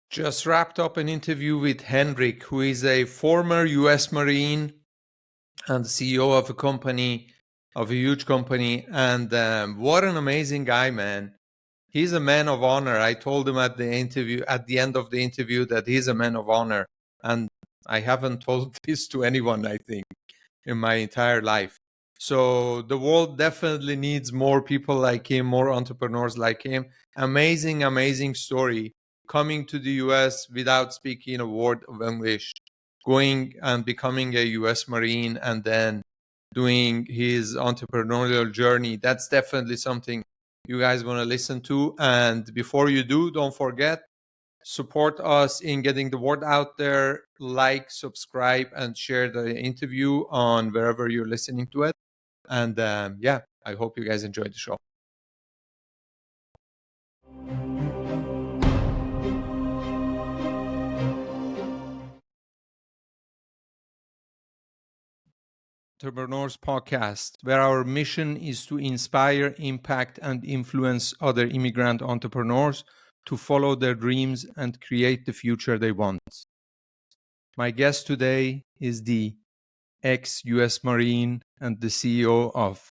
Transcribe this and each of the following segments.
Just wrapped up an interview with Henrik, who is a former US Marine and CEO of a huge company. And what an amazing guy, man. He's a man of honor. I told him at the end of the interview, that he's a man of honor. And I haven't told this to anyone, I think, in my entire life. So the world definitely needs more people like him, more entrepreneurs like him. Amazing, amazing story. Coming to the US without speaking a word of English, going and becoming a US Marine, and then doing his entrepreneurial journey. That's definitely something you guys want to listen to. And before you do, don't forget, support us in getting the word out there. Like, subscribe, and share the interview on wherever you're listening to it. And I hope you guys enjoyed the show. Entrepreneurs Podcast, where our mission is to inspire, impact, and influence other immigrant entrepreneurs to follow their dreams and create the future they want. My guest today is the ex-US Marine and the CEO of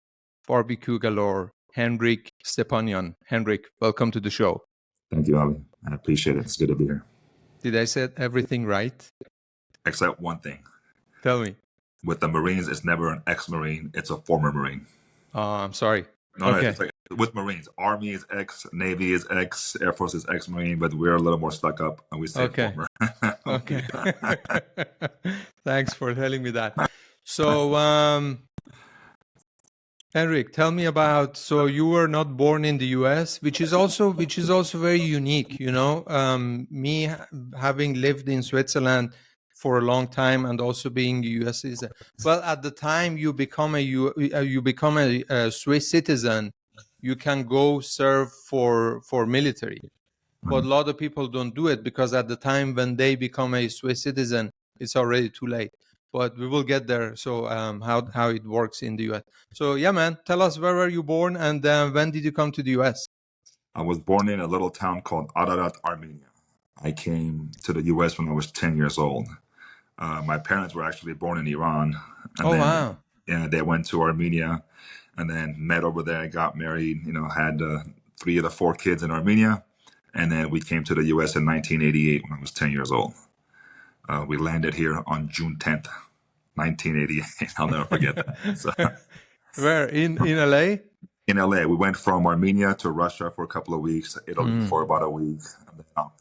Barbecue Galore, Henrik Stepanyan. Henrik, welcome to the show. Thank you, Ali. I appreciate it. It's good to be here. Did I say everything right? Except one thing. Tell me. With the Marines, it's never an ex-Marine. It's a former Marine. Oh, I'm sorry. No, it's like with Marines, Army is ex, Navy is ex, Air Force is ex-Marine, but we're a little more stuck up and we say former. Okay. Thanks for telling me that. So, Henrik, tell me about, so you were not born in the US, which is also very unique, you know. Me having lived in Switzerland for a long time and also being a US citizen. Well, at the time you become a Swiss citizen, you can go serve for military. But a lot of people don't do it because at the time when they become a Swiss citizen, it's already too late. But we will get there. So how it works in the US. So yeah, man, tell us, where were you born and when did you come to the US? I was born in a little town called Ararat, Armenia. I came to the US when I was 10 years old. My parents were actually born in Iran. And wow. Yeah, they went to Armenia and then met over there, got married, had 3 of the 4 kids in Armenia. And then we came to the U.S. in 1988 when I was 10 years old. We landed here on June 10th, 1988. I'll never forget that. So, where? In LA? In LA. We went from Armenia to Russia for a couple of weeks, Italy for about a week, and then on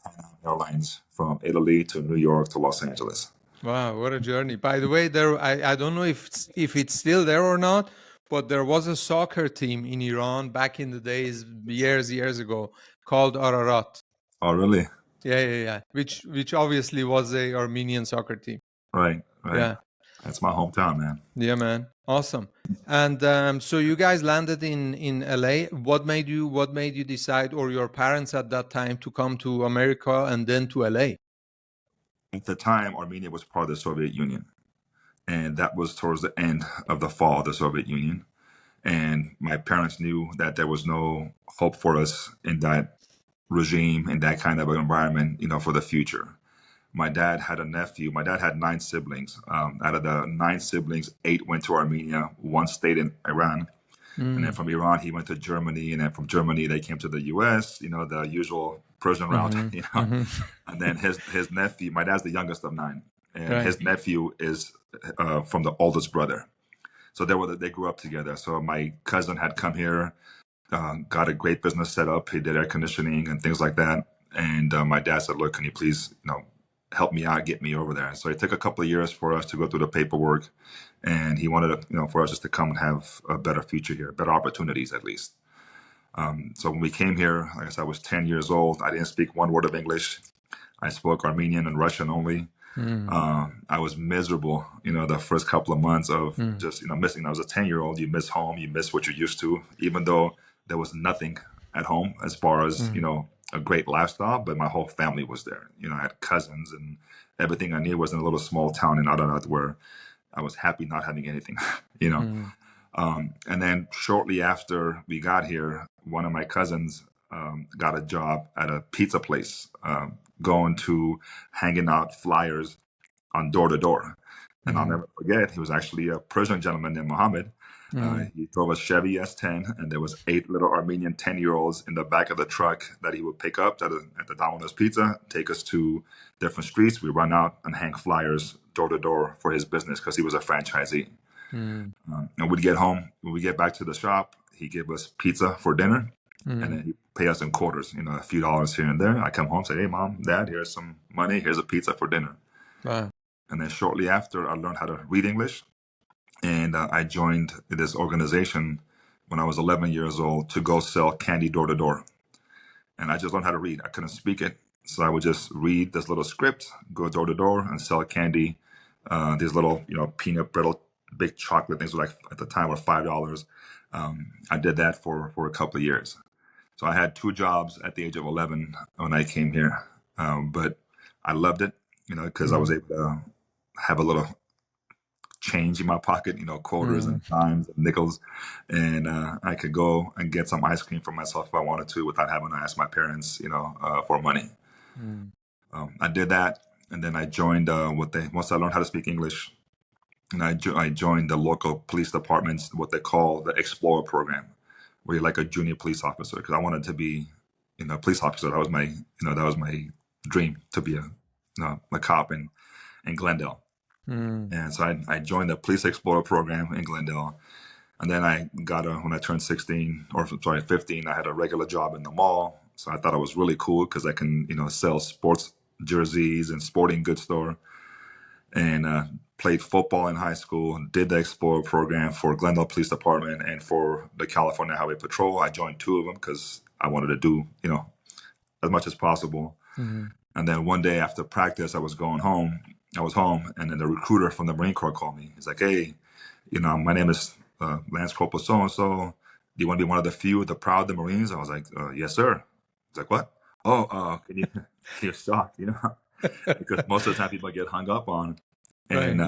Airlines from Italy to New York to Los Angeles. Wow, what a journey. By the way, I don't know if it's still there or not, but there was a soccer team in Iran back in the days, years ago, called Ararat. Oh, really? Yeah. Which obviously was a Armenian soccer team. Right. Yeah. That's my hometown, man. Yeah, man. Awesome. And so you guys landed in LA. What made you decide, or your parents at that time, to come to America and then to LA? At the time, Armenia was part of the Soviet Union. And that was towards the end of the fall of the Soviet Union. And my parents knew that there was no hope for us in that regime, in that kind of environment, for the future. My dad had a nephew. My dad had 9 siblings. Out of the 9 siblings, 8 went to Armenia. 1 stayed in Iran. And then from Iran, he went to Germany. And then from Germany, they came to the U.S., the usual Persian route, And then his nephew, my dad's the youngest of 9. And his nephew is from the oldest brother. So they grew up together. So my cousin had come here, got a great business set up. He did air conditioning and things like that. And my dad said, look, can you please, help me out, get me over there. So it took a couple of years for us to go through the paperwork. And he wanted for us just to come and have a better future here, better opportunities at least. So when we came here, like I said, I was 10 years old. I didn't speak one word of English. I spoke Armenian and Russian only. I was miserable, the first couple of months of just, missing. I was a 10-year-old. You miss home. You miss what you're used to, even though there was nothing at home as far as, a great lifestyle. But my whole family was there. I had cousins and everything I knew was in a little small town in Ararat where I was happy not having anything, And then shortly after we got here, one of my cousins got a job at a pizza place. going to hanging out flyers on door to door. And I'll never forget, he was actually a Persian gentleman named Mohammed. He drove a Chevy S10, and there was 8 little Armenian 10-year-olds in the back of the truck that he would pick up at the Domino's Pizza, take us to different streets. We run out and hang flyers door to door for his business because he was a franchisee. And we'd get home. When we get back to the shop, he gave us pizza for dinner, and then he pay us in quarters, a few dollars here and there. I come home, say, "Hey, Mom, Dad, here's some money. Here's a pizza for dinner." Wow. And then shortly after, I learned how to read English, and I joined this organization when I was 11 years old to go sell candy door to door. And I just learned how to read. I couldn't speak it, so I would just read this little script, go door to door, and sell candy. These little, peanut brittle, big chocolate things were like at the time were $5. I did that for a couple of years. So I had 2 jobs at the age of 11 when I came here, but I loved it, because I was able to have a little change in my pocket, quarters and dimes and nickels, and I could go and get some ice cream for myself if I wanted to without having to ask my parents, for money. I did that, and then I joined once I learned how to speak English, and I joined the local police department's what they call the Explorer program, where you're like a junior police officer, because I wanted to be, a police officer. That was my dream, to be a cop in Glendale. And so I joined the Police Explorer program in Glendale. And then I got when I turned 15, I had a regular job in the mall. So I thought it was really cool because I can, sell sports jerseys and sporting goods store. And played football in high school and did the Explorer program for Glendale Police Department and for the California Highway Patrol. I joined 2 of them because I wanted to do, as much as possible. And then one day after practice, I was home, and then the recruiter from the Marine Corps called me. He's like, "Hey, my name is Lance Corporal so-and-so. Do you want to be one of the few, the proud, the Marines?" I was like, "Yes, sir." He's like, "What? Oh, can you?" You're shocked, because most of the time people get hung up on. And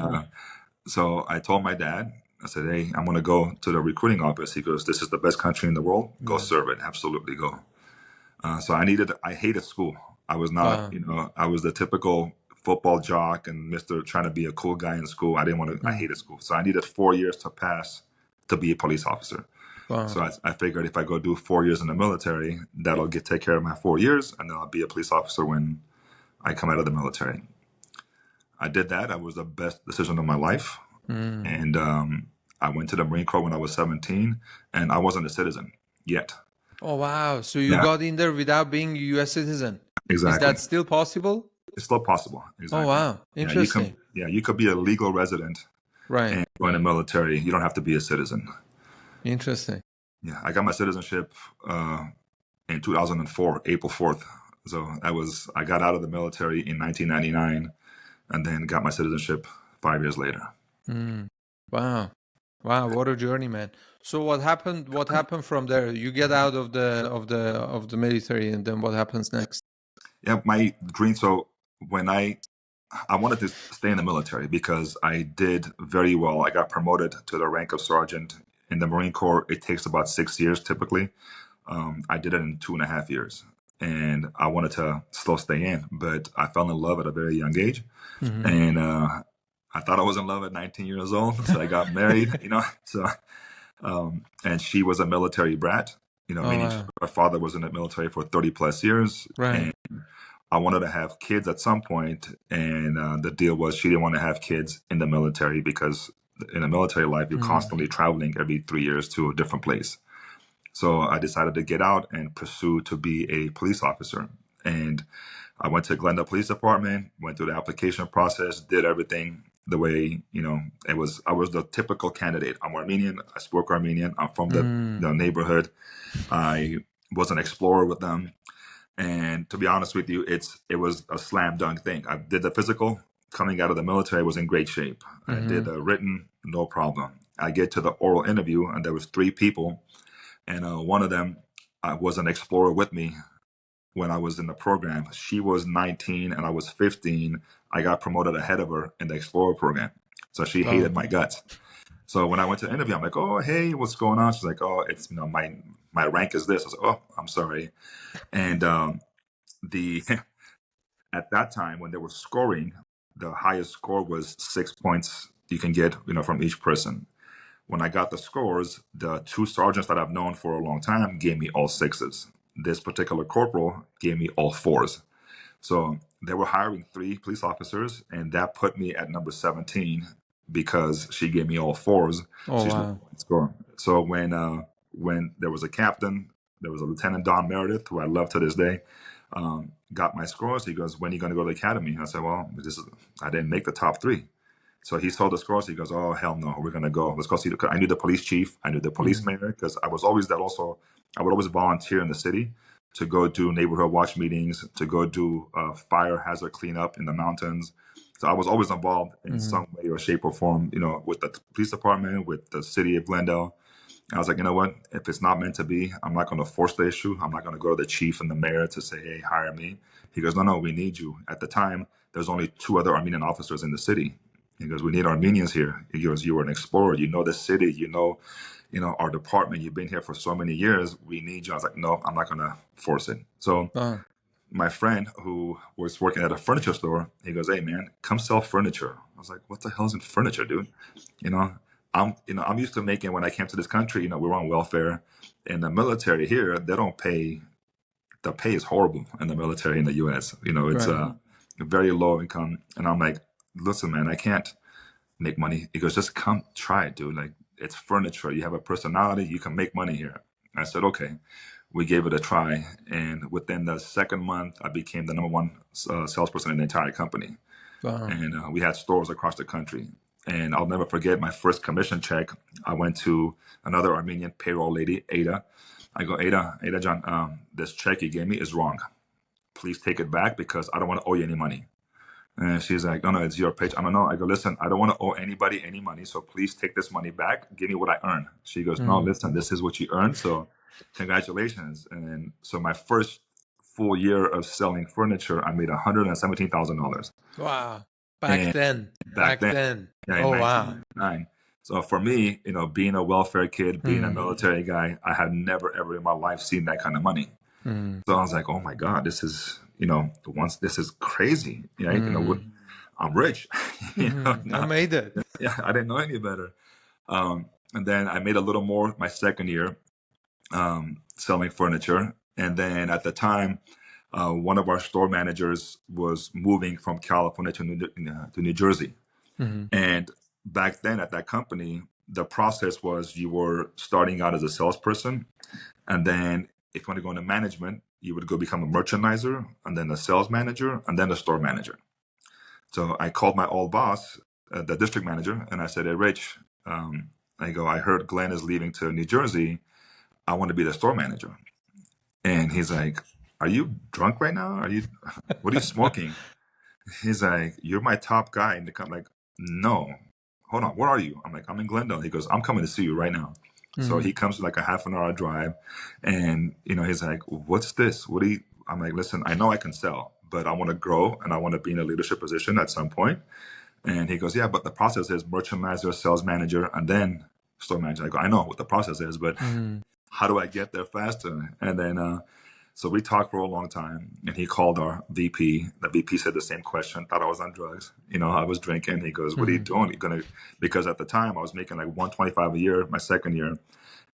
so I told my dad, I said, "Hey, I'm going to go to the recruiting office." He goes, "This is the best country in the world. Go serve it. Absolutely go." So I hated school. I was not, I was the typical football jock and Mr. trying to be a cool guy in school. I didn't want to, I hated school. So I needed 4 years to pass to be a police officer. So I figured if I go do 4 years in the military, that'll take care of my 4 years, and then I'll be a police officer when I come out of the military. I did that. That was the best decision of my life. And I went to the Marine Corps when I was 17, and I wasn't a citizen yet. Oh, wow. So you got in there without being a U.S. citizen. Exactly. Is that still possible? It's still possible. Exactly. Oh, wow. Interesting. You could be a legal resident and join the military. You don't have to be a citizen. Interesting. Yeah, I got my citizenship in 2004, April 4th. So I got out of the military in 1999 and then got my citizenship 5 years later. Wow. Wow, what a journey, man. So what happened from there? You get out of the military, and then what happens next? Yeah, my dream. So when I wanted to stay in the military because I did very well. I got promoted to the rank of sergeant. In the Marine Corps, it takes about 6 years typically. I did it in 2.5 years, and I wanted to still stay in, but I fell in love at a very young age, and I thought I was in love at 19 years old, so I got married. So and she was a military brat. Meaning her father was in the military for 30 plus years, and I wanted to have kids at some point, and the deal was she didn't want to have kids in the military because in a military life, you're constantly traveling every 3 years to a different place. So I decided to get out and pursue to be a police officer. And I went to Glendale Police Department, went through the application process, did everything the way, I was the typical candidate. I'm Armenian. I spoke Armenian. I'm from the neighborhood. I was an explorer with them. And to be honest with you, it was a slam dunk thing. I did the physical. Coming out of the military, I was in great shape. I did the written, no problem. I get to the oral interview, and there was 3 people, and one of them was an explorer with me when I was in the program. She was 19, and I was 15. I got promoted ahead of her in the explorer program, so she hated my guts. So when I went to the interview, I'm like, "Oh, hey, what's going on?" She's like, "Oh, it's my rank is this." I was like, "Oh, I'm sorry," and at that time when they were scoring, the highest score was 6 points you can get, from each person. When I got the scores, the two sergeants that I've known for a long time gave me all sixes. This particular corporal gave me all fours. So they were hiring 3 police officers, and that put me at number 17 because she gave me all fours. Oh, She's wow. score. So when there was a captain, there was a Lieutenant Don Meredith, who I love to this day, got my scores. He goes, "When are you going to go to the academy?" I said, "Well, I didn't make the top 3." So he saw the scores. He goes, "Oh, hell no, we're going to go. Let's go see." I knew the police chief. I knew the police mayor, because I was always that also. I would always volunteer in the city to go do neighborhood watch meetings, to go do fire hazard cleanup in the mountains. So I was always involved in some way or shape or form, with the police department, with the city of Glendale. I was like, you know what? If it's not meant to be, I'm not going to force the issue. I'm not going to go to the chief and the mayor to say, "Hey, hire me." He goes, "No, we need you." At the time, there's only 2 other Armenian officers in the city. He goes, "We need Armenians here." He goes, "You were an explorer. You know the city. You know, our department. You've been here for so many years. We need you." I was like, "No, I'm not going to force it." So my friend who was working at a furniture store, he goes, "Hey, man, come sell furniture." I was like, "What the hell is in furniture, dude?" I'm used to making, when I came to this country, we were on welfare. In the military here, they don't pay. The pay is horrible in the military in the U.S. It's very low income. And I'm like, "Listen, man, I can't make money." He goes, "Just come try it, dude. Like, it's furniture. You have a personality. You can make money here." I said, "Okay." We gave it a try. And within the second month, I became the number 1 salesperson in the entire company. Wow. And we had stores across the country. And I'll never forget my first commission check. I went to another Armenian payroll lady, Ada. I go, Ada John, this check you gave me is wrong. Please take it back, because I don't want to owe you any money. And she's like, no, it's your paycheck. I don't know. I go, "Listen, I don't want to owe anybody any money, so please take this money back. Give me what I earn." She goes, "No, listen, this is what you earned, so congratulations." And so my first full year of selling furniture, I made $117,000. Wow. Back then. Yeah, in Oh, wow. 1999. So for me, being a welfare kid, being a military guy, I had never, ever in my life seen that kind of money. So I was like, "Oh my God, this is, this is crazy." Right? I'm rich. I made it. Yeah, I didn't know any better. And then I made a little more my second year selling furniture. And then at the time, one of our store managers was moving from California to New Jersey. And back then at that company, the process was you were starting out as a salesperson. And then if you want to go into management, you would go become a merchandiser, and then a sales manager, and then a store manager. So I called my old boss, the district manager, and I said, "Hey, Rich, I heard Glenn is leaving to New Jersey. I want to be the store manager." And he's like, "Are you drunk right now? What are you smoking?" He's like, "You're my top guy in the company." Like, "No, hold on. Where are you?" I'm like, "I'm in Glendale." He goes, "I'm coming to see you right now." So he comes to like a half an hour drive, and he's like, "What's this? What do you?" I'm like, "Listen, I know I can sell, but I want to grow and I want to be in a leadership position at some point." And he goes, "Yeah, but the process is merchandiser, sales manager, and then store manager." I go, "I know what the process is, but how do I get there faster?" And then so we talked for a long time, and he called our VP. The VP said the same question, thought I was on drugs. I was drinking. He goes, "What are you doing? You're gonna," because at the time I was making like $125 a year my second year,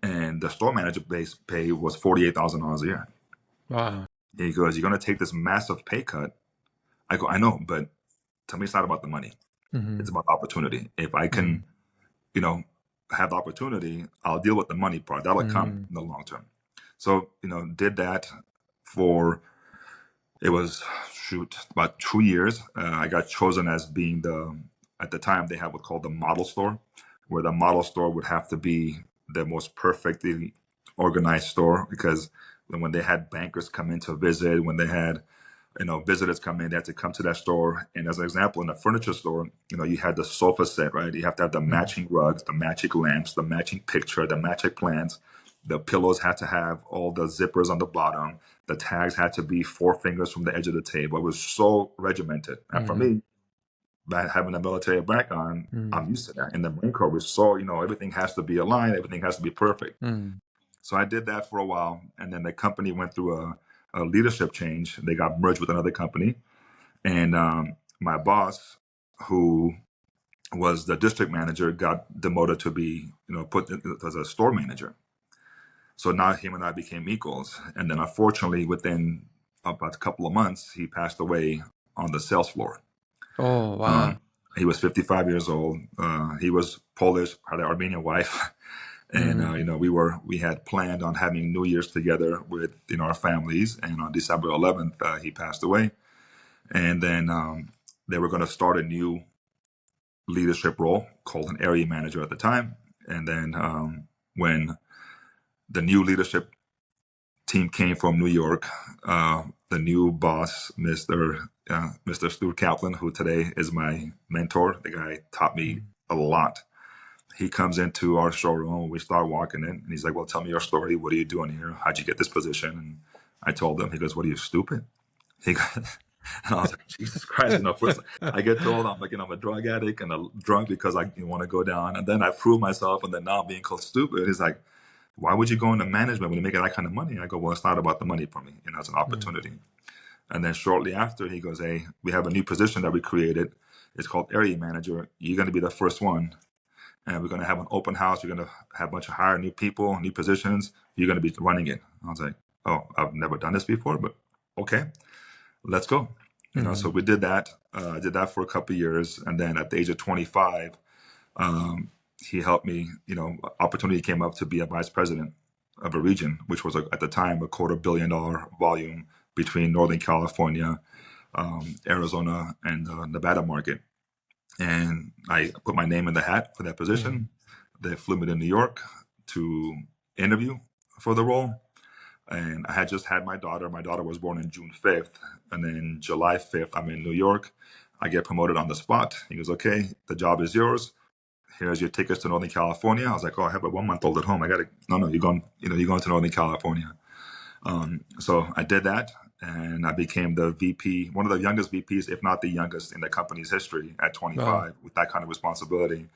and the store manager base pay was $48,000 a year. Wow. He goes, "You're gonna take this massive pay cut." I go, "I know, but to me it's not about the money. It's about opportunity. If I can, have the opportunity, I'll deal with the money part. That'll come in the long term." So, did that for, it was, about 2 years. I got chosen as being at the time they had what's called the model store, where the model store would have to be the most perfectly organized store, because when they had bankers come in to visit, when they had visitors come in, they had to come to that store. And as an example, in a furniture store, you had the sofa set, right? You have to have the matching rugs, the matching lamps, the matching picture, the matching plants. The pillows had to have all the zippers on the bottom. The tags had to be 4 fingers from the edge of the table. It was so regimented. And for me, by having a military background, I'm used to that. In the Marine Corps, we saw, everything has to be aligned. Everything has to be perfect. So I did that for a while. And then the company went through a leadership change. They got merged with another company. And my boss, who was the district manager, got demoted to be, put as a store manager. So now him and I became equals. And then unfortunately, within about a couple of months, he passed away on the sales floor. Oh, wow. He was 55 years old. He was Polish, had an Armenian wife. And we had planned on having New Year's together with our families. And on December 11th, he passed away. And then they were going to start a new leadership role called an area manager at the time. And then when the new leadership team came from New York, the new boss, Mr. Stu Kaplan, who today is my mentor, the guy taught me a lot. He comes into our showroom. We start walking in, and he's like, "Well, tell me your story. What are you doing here? How'd you get this position?" And I told him. He goes, "What are you, stupid?" He goes, and I was like, "Jesus Christ!" First I get told I'm like, I'm a drug addict and a drunk because I want to go down, and then I prove myself, and then now I'm being called stupid. He's like, "Why would you go into management when you make that kind of money?" I go, "Well, it's not about the money for me. It's an opportunity." And then shortly after, he goes, "Hey, we have a new position that we created. It's called area manager. You're going to be the first one. And we're going to have an open house. We're going to have a bunch of hire new people, new positions. You're going to be running it." I was like, "Oh, I've never done this before, but okay, let's go." So we did that. Did that for a couple of years. And then at the age of 25, he helped me, opportunity came up to be a vice president of a region, which was at the time a $250 million volume between Northern California, Arizona, and the Nevada market. And I put my name in the hat for that position. They flew me to New York to interview for the role. And I had just had my daughter. My daughter was born on June 5th. And then July 5th, I'm in New York. I get promoted on the spot. He goes, "Okay, the job is yours. Here's your tickets to Northern California." I was like, "Oh, I have a 1-month-old at home. I got to." "No, you're going to Northern California." So I did that. And I became the VP, one of the youngest VPs, if not the youngest in the company's history at 25 with that kind of responsibility.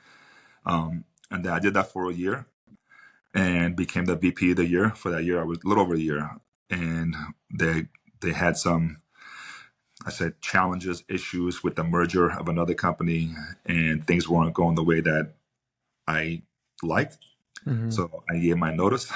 And then I did that for a year and became the VP of the year. For that year, I was a little over a year. And they had some, I said, challenges, issues with the merger of another company, and things weren't going the way that I liked. So I gave my notice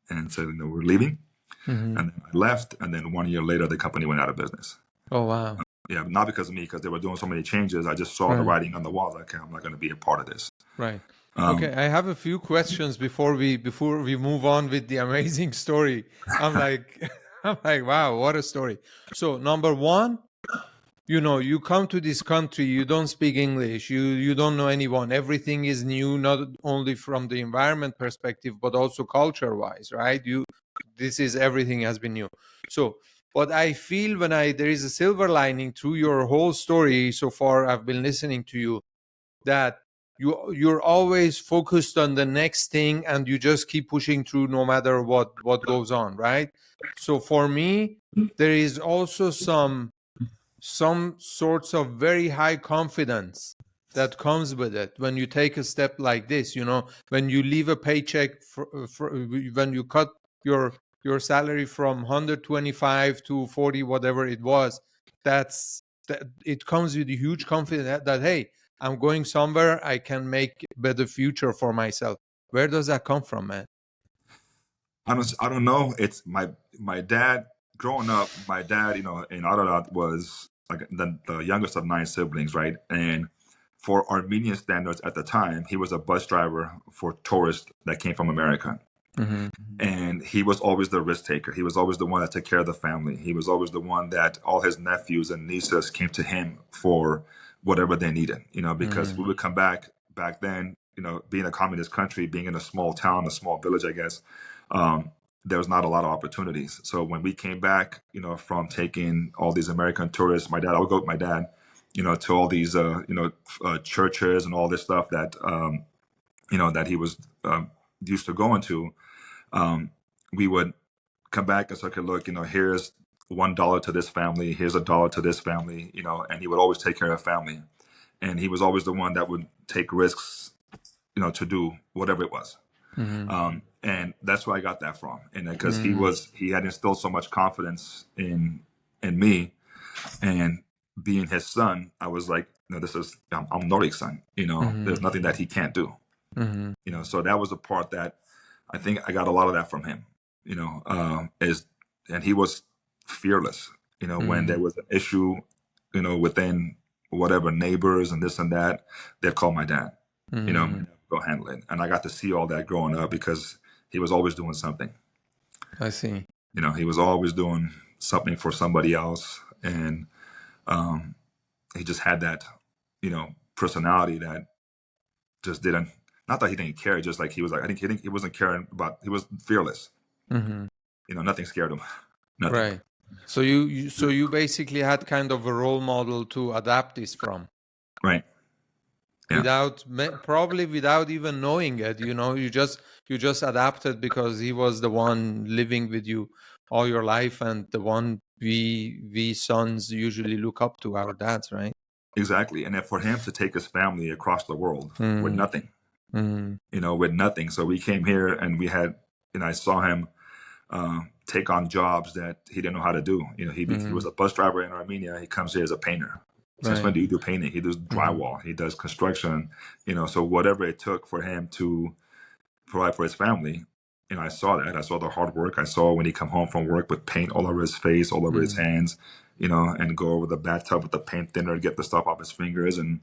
and said, "We're leaving." And then I left, and then 1 year later, the company went out of business. Oh, wow. Yeah, not because of me, because they were doing so many changes. I just saw the writing on the wall. Like, okay, I'm not going to be a part of this. Right. Okay, I have a few questions before we move on with the amazing story. I'm like, wow, what a story. So number one, you come to this country, you don't speak English, you don't know anyone. Everything is new, not only from the environment perspective, but also culture-wise, right? This is everything has been new. So, but I feel there is a silver lining through your whole story so far. I've been listening to you that you're always focused on the next thing, and you just keep pushing through no matter what goes on, right? So for me, there is also some sorts of very high confidence that comes with it when you take a step like this. When you leave a paycheck when you cut your salary from 125 to 40, whatever it was, that it comes with a huge confidence that hey, I'm going somewhere, I can make a better future for myself. Where does that come from, man? I don't know. It's my dad. Growing up, my dad, in Ararat was like the youngest of 9 siblings, right? And for Armenian standards at the time, he was a bus driver for tourists that came from America. And he was always the risk taker. He was always the one that took care of the family. He was always the one that all his nephews and nieces came to him for whatever they needed, because we would come back then, being a communist country, being in a small town, a small village, I guess, there was not a lot of opportunities. So when we came back, from taking all these American tourists, I would go with my dad, to all these, churches and all this stuff that, that he was used to going to. We would come back and say, okay, look, here's $1 to this family, here's $1 to this family, and he would always take care of family. And he was always the one that would take risks, to do whatever it was. And that's where I got that from. And because he had instilled so much confidence in me. And being his son, I was like, this is I'm Norik's son. There's nothing that he can't do. So that was the part that I think I got a lot of that from him. And he was fearless. When there was an issue, within whatever neighbors and this and that, they'd call my dad. Go handle it. And I got to see all that growing up because he was always doing something. I see. He was always doing something for somebody else, and he just had that, personality that just didn't. Not that he didn't care, just like he was like, I think he wasn't caring about. He was fearless. Nothing scared him. Nothing. Right. So you basically had kind of a role model to adapt this from. Right. Yeah. Probably without even knowing it, you just adapted because he was the one living with you all your life, and the one we sons usually look up to our dads, right? Exactly. And then for him to take his family across the world with nothing, with nothing. So we came here and we had, I saw him take on jobs that he didn't know how to do. He was a bus driver in Armenia. He comes here as a painter. Since when do you do painting? He does drywall. He does construction. So whatever it took for him to provide for his family, I saw that. I saw the hard work. I saw when he come home from work with paint all over his face, all over his hands, and go over the bathtub with the paint thinner, get the stuff off his fingers, and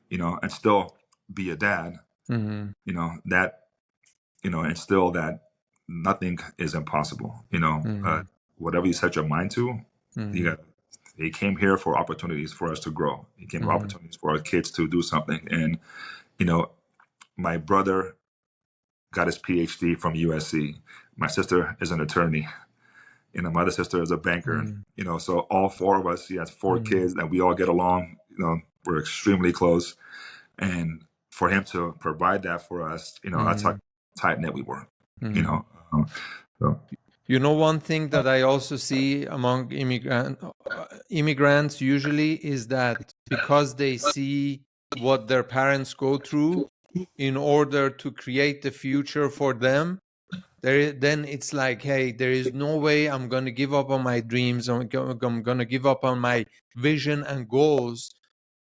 and still be a dad. That instill that nothing is impossible. Whatever you set your mind to, he came here for opportunities for us to grow. He came for opportunities for our kids to do something. And, my brother got his PhD from USC. My sister is an attorney. My other sister is a banker. So all four of us, he has four kids, and we all get along. We're extremely close. And for him to provide that for us, that's how tight knit we were. One thing that I also see among immigrants usually is that because they see what their parents go through in order to create the future for them, then it's like, hey, there is no way I'm going to give up on my dreams. I'm going to give up on my vision and goals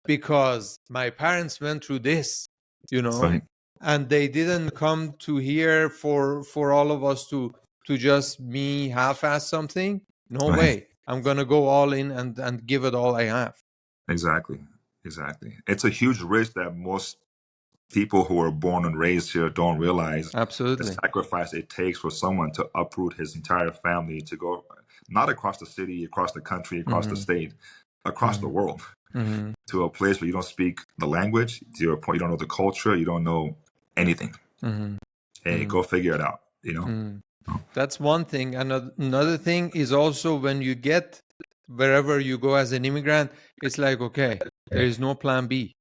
because my parents went through this, Right. and they didn't come to here for all of us to just me half-ass something. No way. I'm going to go all in and give it all I have. Exactly. It's a huge risk that most people who are born and raised here don't realize. Absolutely. The sacrifice it takes for someone to uproot his entire family to go not across the city, across the country, across the state, across the world, to a place where you don't speak the language, to your point, you don't know the culture, you don't know anything. Hey, go figure it out, That's one thing. And another thing is also when you get wherever you go as an immigrant, it's like, okay, there is no plan B.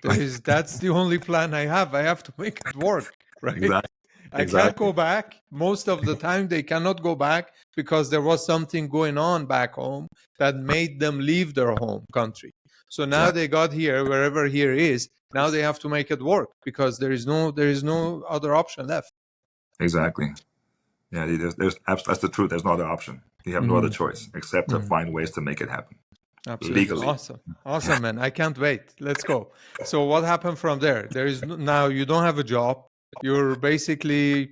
That's the only plan I have. I have to make it work, right? Exactly. I can't go back. Most of the time they cannot go back because there was something going on back home that made them leave their home country. So now they got here, wherever here is, now they have to make it work because there is no other option left. Exactly. Yeah, that's the truth. There's no other option. You have no other choice except to find ways to make it happen. Absolutely. Legally. Awesome, man. I can't wait. Let's go. So what happened from there? Now you don't have a job. You're basically,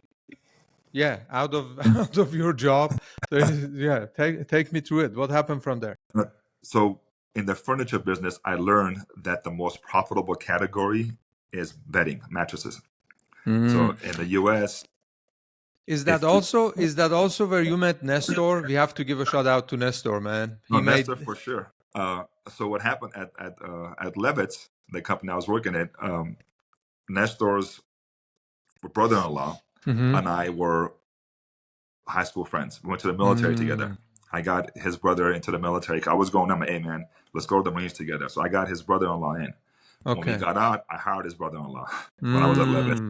out of your job. Take me through it. What happened from there? So in the furniture business, I learned that the most profitable category is bedding, mattresses. So in the U.S., is that also where you met Nestor? We have to give a shout out to Nestor, man. Nestor for sure. So what happened at Levitt's, the company I was working at, Nestor's brother-in-law and I were high school friends. We went to the military together. I got his brother into the military. I was going, hey man, let's go to the Marines together. So I got his brother-in-law in. Okay. When we got out, I hired his brother-in-law when I was at Levitt's.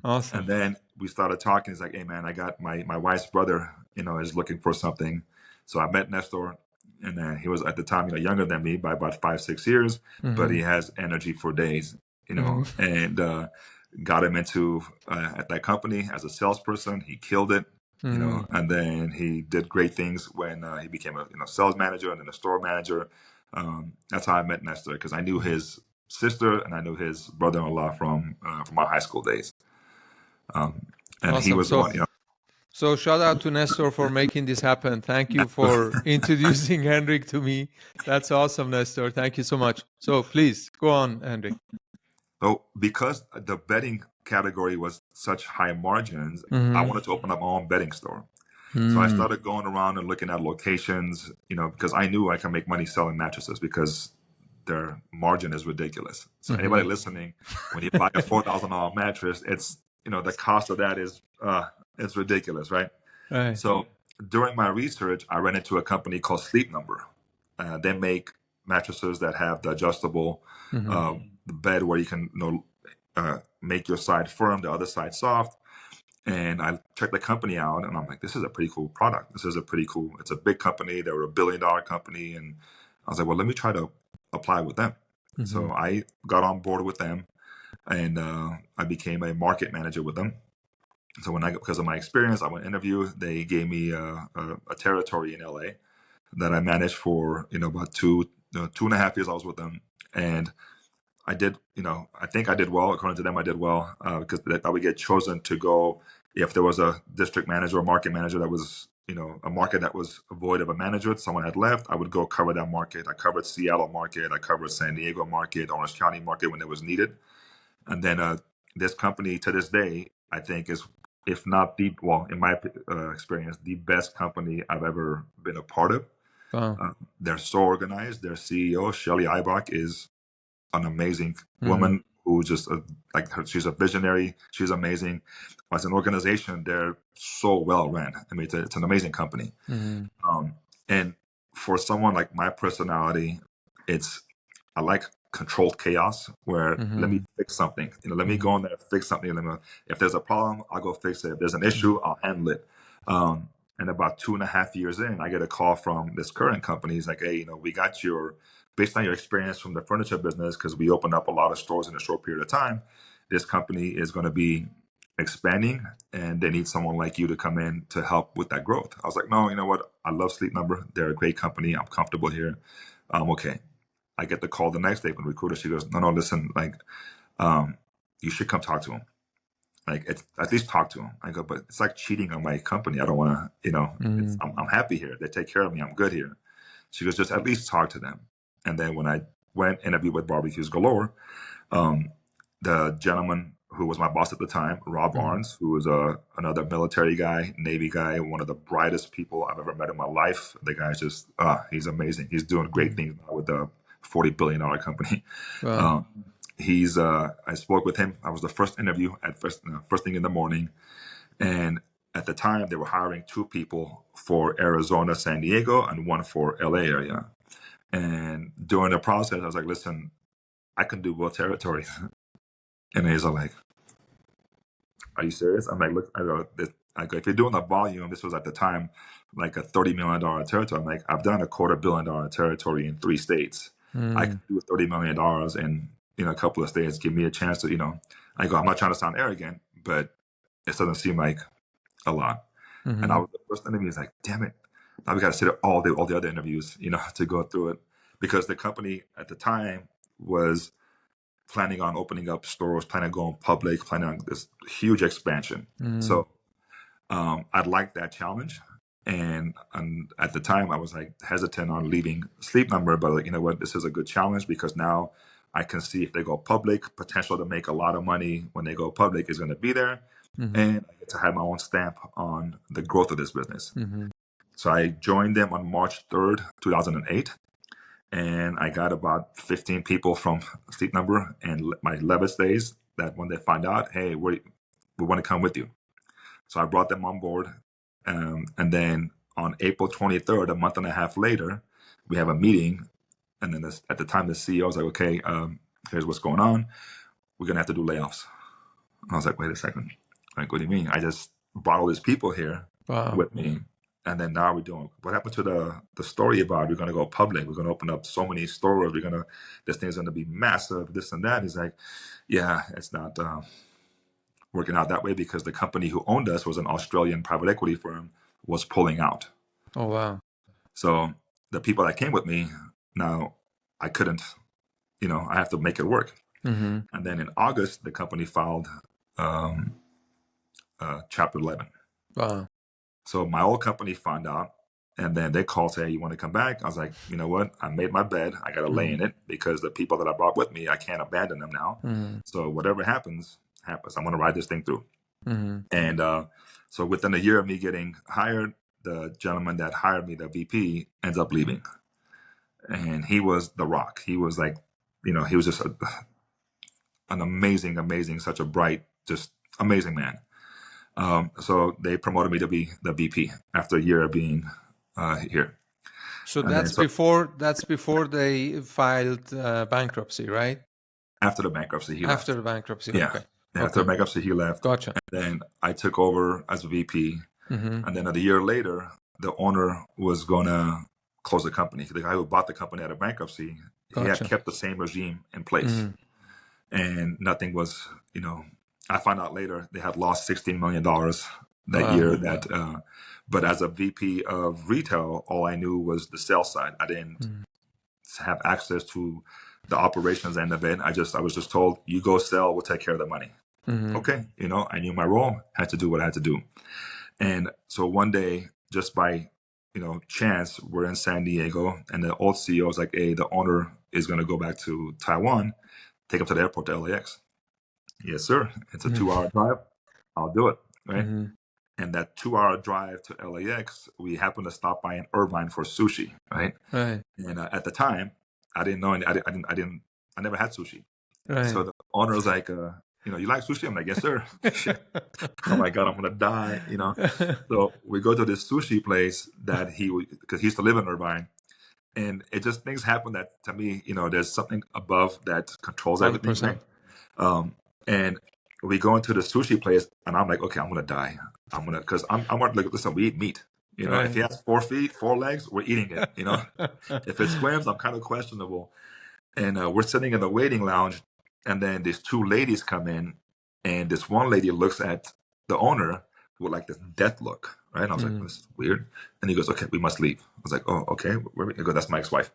Awesome. And then we started talking. He's like, hey man, I got my wife's brother, is looking for something. So I met Nestor, and then he was at the time, younger than me by about 5-6 years, but he has energy for days, and got him into at that company as a salesperson. He killed it, and then he did great things when he became a sales manager and then a store manager. That's how I met Nestor, because I knew his sister and I knew his brother-in-law from our high school days. And he Awesome. was the one, So shout out to Nestor for making this happen. Thank you for introducing Henrik to me. That's awesome, Nestor. Thank you so much. So please go on, Henrik. So because the betting category was such high margins, I wanted to open up my own betting store. So I started going around and looking at locations, because I knew I can make money selling mattresses because their margin is ridiculous. So anybody listening, when you buy a $4,000 mattress, it's, the cost of that is, it's ridiculous, right? Right. So during my research, I ran into a company called Sleep Number. They make mattresses that have the adjustable bed where you can make your side firm, the other side soft. And I checked the company out, and I'm like, this is a pretty cool product. It's a big company. They were $1 billion company. And I was like, well, let me try to apply with them. So I got on board with them, and I became a market manager with them. So because of my experience, I went interview. They gave me a territory in LA that I managed for, about 2.5 years I was with them. And I did, I think I did well. According to them, I did well because I would get chosen to go if there was a district manager or market manager that was, a market that was void of a manager. Someone had left. I would go cover that market. I covered Seattle market. I covered San Diego market, Orange County market when it was needed. And then this company to this day, I think is, if not in my experience, the best company I've ever been a part of. Wow. They're so organized. Their CEO, Shelly Ibach, is an amazing woman who just she's a visionary. She's amazing. As an organization, they're so well ran. I mean, it's an amazing company. And for someone like my personality, I like controlled chaos where let me fix something. Let me go in there and fix something. If there's a problem, I'll go fix it. If there's an issue, I'll handle it. And about 2.5 years in, I get a call from this current company. He's like, hey, we got based on your experience from the furniture business, because we opened up a lot of stores in a short period of time, this company is going to be expanding and they need someone like you to come in to help with that growth. I was like, no, you know what? I love Sleep Number. They're a great company. I'm comfortable here. Okay. I get the call the next day from the recruiter. She goes, no, listen, you should come talk to him. At least talk to him. I go, but it's like cheating on my company. I don't want to, I'm happy here. They take care of me. I'm good here. She goes, just at least talk to them. And then when I went interview with Barbecue Galore, the gentleman who was my boss at the time, Rob Barnes, who was another military guy, Navy guy, one of the brightest people I've ever met in my life. The guy's just, he's amazing. He's doing great things now with the $40 billion company. Wow. I spoke with him. I was the first interview at first thing in the morning. And at the time they were hiring 2 people for Arizona, San Diego, and 1 for LA area. And during the process, I was like, listen, I can do both territories. And he's like, are you serious? I'm like, look, I go, if you're doing the volume, this was at the time like a $30 million territory. I'm like, I've done a $250 million territory in 3 states. I can do $30 million in a couple of states. Give me a chance to, I go, I'm not trying to sound arrogant, but it doesn't seem like a lot. And I was the first interview. He's like, damn it. Now we got to sit all the other interviews, to go through it, because the company at the time was planning on opening up stores, planning on going public, planning on this huge expansion. So I'd like that challenge. And at the time, I was like hesitant on leaving Sleep Number, but like, you know what, this is a good challenge because now I can see if they go public, potential to make a lot of money when they go public is going to be there. And I get to have my own stamp on the growth of this business. So I joined them on March 3rd, 2008. And I got about 15 people from Sleep Number and my Levis days that when they find out, hey, we want to come with you. So I brought them on board. And then on April 23rd, a month and a half later, we have a meeting. And then at the time, the CEO was like, okay, here's what's going on. We're going to have to do layoffs. And I was like, wait a second. Like, what do you mean? I just brought all these people here with me. And then now we're doing, what happened to the story about we're going to go public? We're going to open up so many stores. This thing's going to be massive, this and that. He's like, yeah, it's not working out that way because the company who owned us was an Australian private equity firm, was pulling out. Oh, wow. So the people that came with me, now I couldn't, I have to make it work. Mm-hmm. And then in August, the company filed Chapter 11. Wow. So my old company found out, and then they called, say, hey, you want to come back? I was like, you know what? I made my bed. I got to lay in it because the people that I brought with me, I can't abandon them now. Mm-hmm. So whatever happens. I'm going to ride this thing through. Mm-hmm. And so within a year of me getting hired, the gentleman that hired me, the VP, ends up leaving. And he was the rock. He was like, he was just an amazing, such a bright, just amazing man. So they promoted me to be the VP after a year of being here. So And that's before they filed bankruptcy, right? After the bankruptcy, he left. After the bankruptcy, Yeah. okay. After the bankruptcy, he left. Gotcha. And then I took over as a VP. Mm-hmm. And then a year later, the owner was going to close the company. The guy who bought the company out of bankruptcy, he had kept the same regime in place. And nothing was, I found out later they had lost $16 million that year. But as a VP of retail, all I knew was the sales side. I didn't have access to the operations end of it. I was just told, you go sell, we'll take care of the money. Okay. I knew my role, had to do what I had to do. And so one day, just by, chance, we're in San Diego, and the old CEO was like, hey, the owner is going to go back to Taiwan, take him to the airport to LAX. Yes, sir. It's a 2-hour drive. I'll do it. Right. And that 2-hour drive to LAX, we happened to stop by in Irvine for sushi. Right. And at the time, I didn't know, I never had sushi. Right. So the owner was like, you like sushi? I'm like, yes, sir. Oh my God, I'm going to die, So we go to this sushi place that because he used to live in Irvine. And it just, things happen that to me, there's something above that controls everything. Right? And we go into the sushi place and I'm like, okay, I'm going to die. Because I'm like, listen, we eat meat. If he has 4 feet, 4 legs, we're eating it. If it swims, I'm kind of questionable. And we're sitting in the waiting lounge. And then these 2 ladies come in, and this one lady looks at the owner with like this death look, right? And I was like, this is weird. And he goes, okay, we must leave. I was like, oh, okay. Where I go, that's my ex-wife.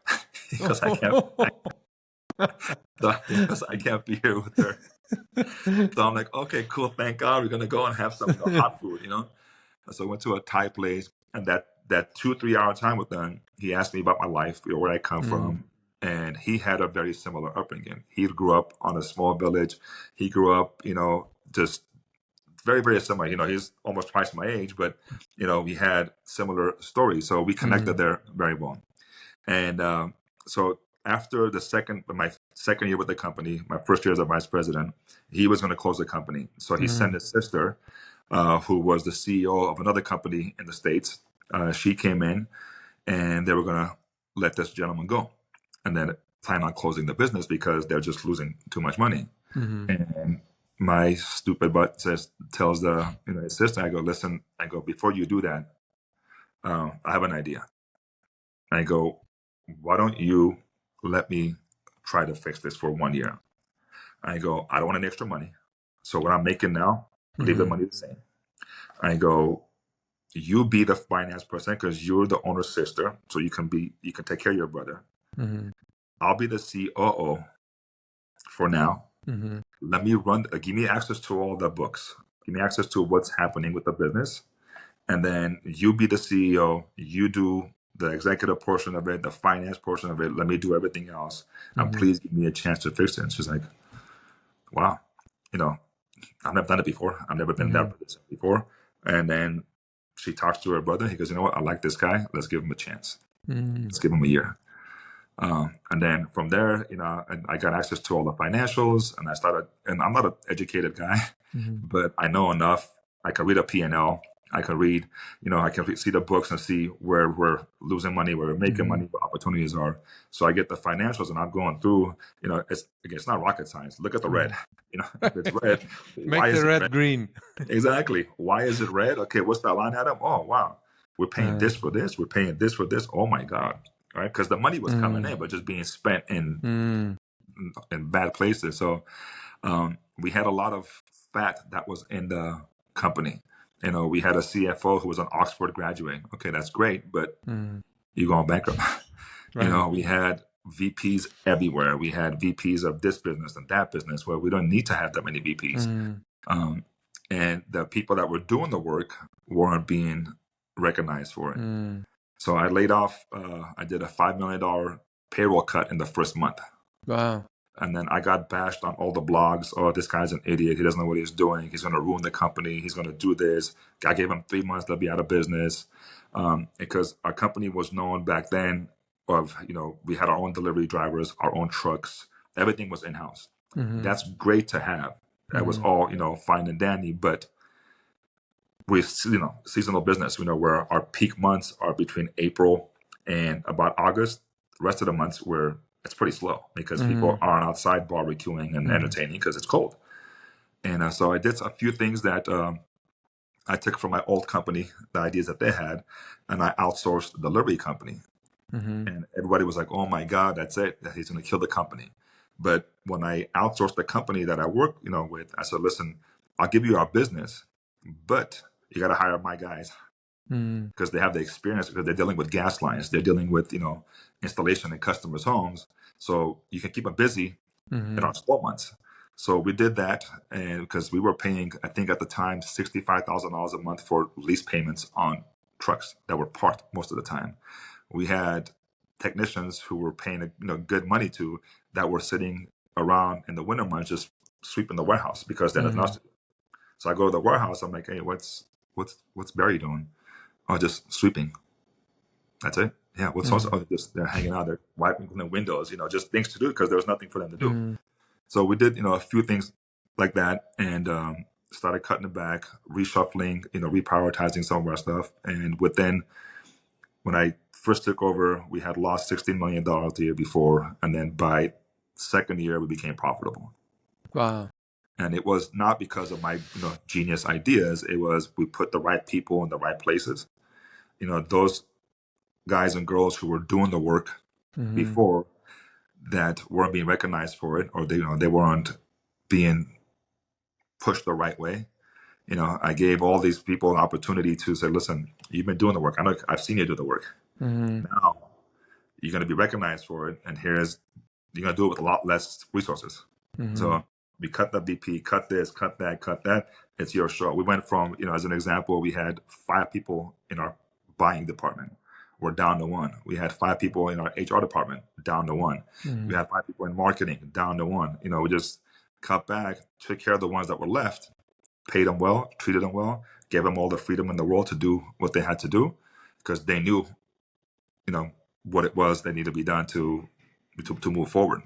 Because I can't be here with her. So I'm like, okay, cool. Thank God. We're going to go and have some hot food, So I went to a Thai place, and that 2-3 hour time with them, he asked me about my life, where I come from. And he had a very similar upbringing. He grew up on a small village. He grew up, just very, very similar. He's almost twice my age, but, we had similar stories. So we connected there very well. And so after my second year with the company, my first year as a vice president, he was going to close the company. So he sent his sister, who was the CEO of another company in the States. She came in, and they were going to let this gentleman go. And then plan on closing the business because they're just losing too much money. And my stupid butt tells the assistant, I go, listen, before you do that, I have an idea. I go, why don't you let me try to fix this for 1 year? I go, I don't want any extra money. So what I'm making now, leave the money the same. I go, you be the finance person because you're the owner's sister. So you can take care of your brother. I'll be the COO for now. Let me give me access to all the books. Give me access to what's happening with the business. And then you be the CEO. You do the executive portion of it, the finance portion of it. Let me do everything else. And please give me a chance to fix it. And she's like, wow, I've never done it before. I've never been that position before. And then she talks to her brother. He goes, you know what? I like this guy. Let's give him a chance. Let's give him a year. And then from there, I got access to all the financials, and I started, and I'm not an educated guy, but I know enough. I can read a P&L. I can read, I can see the books and see where we're losing money, where we're making money, what opportunities are. So I get the financials and I'm going through, it's not rocket science. Look at the red, if it's red, make the red green. Exactly. Why is it red? Okay. What's that line item? Oh, wow. We're paying this for this. We're paying this for this. Oh my God. Right. Because the money was coming in, but just being spent in bad places. So we had a lot of fat that was in the company. We had a CFO who was an Oxford graduate. Okay, that's great, but you're going bankrupt. Right. We had VPs everywhere. We had VPs of this business and that business, where we don't need to have that many VPs. And the people that were doing the work weren't being recognized for it. So I laid off. I did a $5 million payroll cut in the first month. Wow. And then I got bashed on all the blogs. Oh, this guy's an idiot. He doesn't know what he's doing. He's going to ruin the company. He's going to do this. I gave him 3 months. They'll be out of business. Because our company was known back then of, we had our own delivery drivers, our own trucks. Everything was in-house. That's great to have. That was all, fine and dandy. But we're, seasonal business, where our peak months are between April and about August. The rest of the months it's pretty slow because people aren't outside barbecuing and entertaining because it's cold. And so I did a few things that I took from my old company, the ideas that they had, and I outsourced the delivery company. And everybody was like, oh my God, that's it. He's going to kill the company. But when I outsourced the company that I work, with, I said, listen, I'll give you our business, but you got to hire my guys because they have the experience, because they're dealing with gas lines. They're dealing with, installation in customers' homes. So you can keep them busy in our slow months. So we did that, and because we were paying, I think at the time, $65,000 a month for lease payments on trucks that were parked most of the time. We had technicians who were paying good money to, that were sitting around in the winter months just sweeping the warehouse because then nothing else to do. So I go to the warehouse. I'm like, hey, what's Barry doing? Oh, just sweeping. That's it. Yeah, what's also just they're hanging out, they're wiping the windows, just things to do because there was nothing for them to do. So we did, a few things like that, and started cutting it back, reshuffling, reprioritizing some of our stuff. And within, when I first took over, we had lost $16 million the year before, and then by second year we became profitable. Wow. And it was not because of my genius ideas. It was we put the right people in the right places. Those guys and girls who were doing the work before that weren't being recognized for it, or they weren't being pushed the right way. I gave all these people an opportunity to say, listen, you've been doing the work. I know I've seen you do the work. Now you're going to be recognized for it. And you're going to do it with a lot less resources. So we cut the VP, cut this, cut that. It's your show. We went from, as an example, we had 5 people in our buying department. We're down to 1. We had 5 people in our HR department, down to 1. We had 5 people in marketing, down to 1. We just cut back, took care of the ones that were left, paid them well, treated them well, gave them all the freedom in the world to do what they had to do because they knew, what it was that needed to be done to move forward.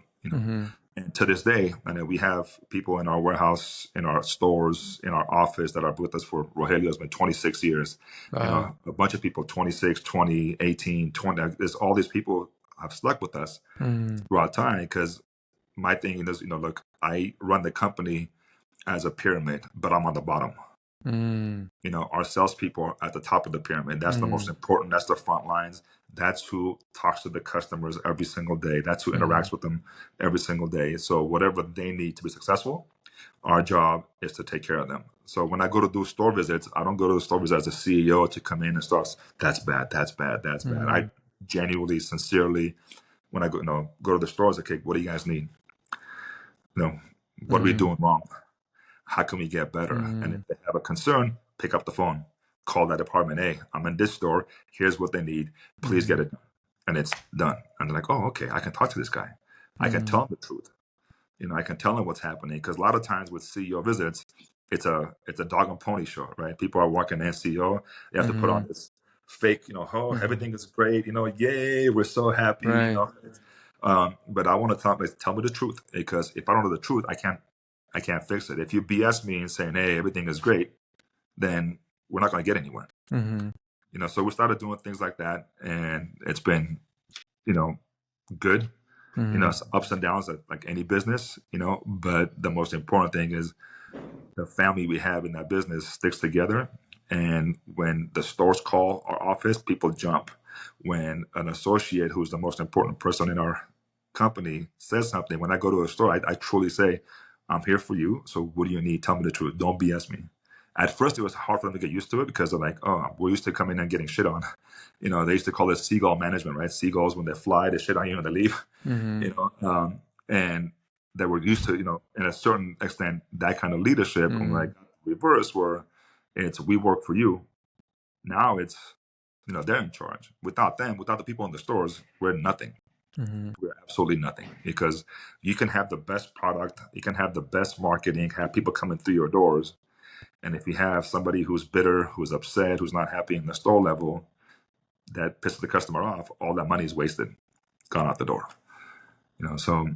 And to this day, we have people in our warehouse, in our stores, in our office that are with us for Rogelio has been 26 years. Wow. A bunch of people, 26, 20, 18, 20. There's all these people have stuck with us throughout time because my thing is, look, I run the company as a pyramid, but I'm on the bottom. Our salespeople are at the top of the pyramid. That's the most important. That's the front lines. That's who talks to the customers every single day. That's who interacts with them every single day. So whatever they need to be successful, our job is to take care of them. So when I go to do store visits, I don't go to the store visits as a CEO to come in and start, that's bad, that's bad, that's bad. I genuinely, sincerely, when I go to the stores, okay, what do you guys need? What are we doing wrong? How can we get better? And if they have a concern, pick up the phone, call that department. Hey, I'm in this store. Here's what they need. Please get it done. And it's done. And they're like, oh, okay, I can talk to this guy. I can tell him the truth. I can tell him what's happening. Because a lot of times with CEO visits, it's a dog and pony show, right? People are walking in CEO. They have to put on this fake, everything is great. Yay, we're so happy. Right. But I want to tell me the truth, because if I don't know the truth, I can't fix it. If you BS me and saying, hey, everything is great, then we're not going to get anywhere. So we started doing things like that, and it's been, good. It's ups and downs like any business, but the most important thing is the family we have in that business sticks together. And when the stores call our office, people jump. When an associate who's the most important person in our company says something, when I go to a store, I truly say, I'm here for you. So what do you need? Tell me the truth. Don't BS me. At first, it was hard for them to get used to it because they're like, oh, we're used to coming and getting shit on. They used to call it seagull management, right? Seagulls, when they fly, they shit on you when they leave. And they were used to, in a certain extent, that kind of leadership. And like reverse, where it's we work for you. Now it's, they're in charge. Without them, without the people in the stores, we're nothing. We're absolutely nothing, because you can have the best product, you can have the best marketing, have people coming through your doors. And if you have somebody who's bitter, who's upset, who's not happy in the store level, that pisses the customer off, all that money is wasted, gone out the door. So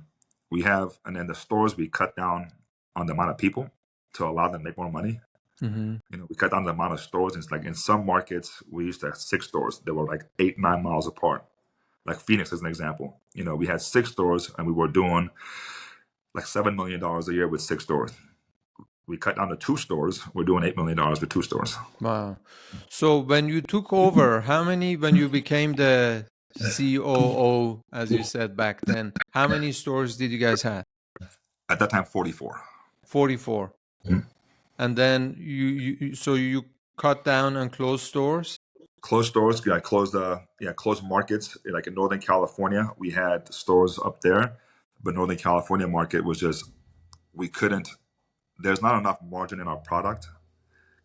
we have, and in the stores, we cut down on the amount of people to allow them to make more money. We cut down the amount of stores. And it's like in some markets, we used to have 6 stores that were like 8-9 miles apart. Like Phoenix is an example. We had 6 stores and we were doing like $7 million a year with 6 stores. We cut down to 2 stores. We're doing $8 million with 2 stores. Wow. So when you took over, when you became the COO, as you said back then, how many stores did you guys have? At that time, 44. 44. And then you cut down and closed stores? Closed stores. Closed markets. Like in Northern California, we had stores up there, but Northern California market was just, there's not enough margin in our product.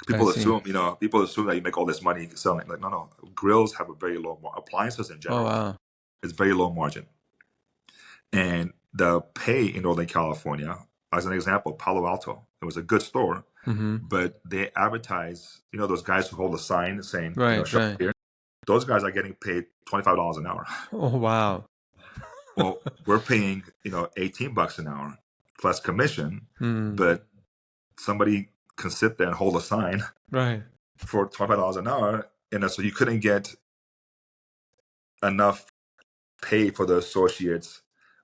People assume that you make all this money selling. Like, no. Grills have a very low appliances in general. Oh, wow. It's very low margin. And the pay in Northern California, as an example, Palo Alto, it was a good store, but they advertise, those guys who hold a sign saying, shop here. Those guys are getting paid $25 an hour. Oh, wow. Well, we're paying, $18 an hour plus commission, but somebody can sit there and hold a sign for $25 an hour. And so you couldn't get enough pay for the associates.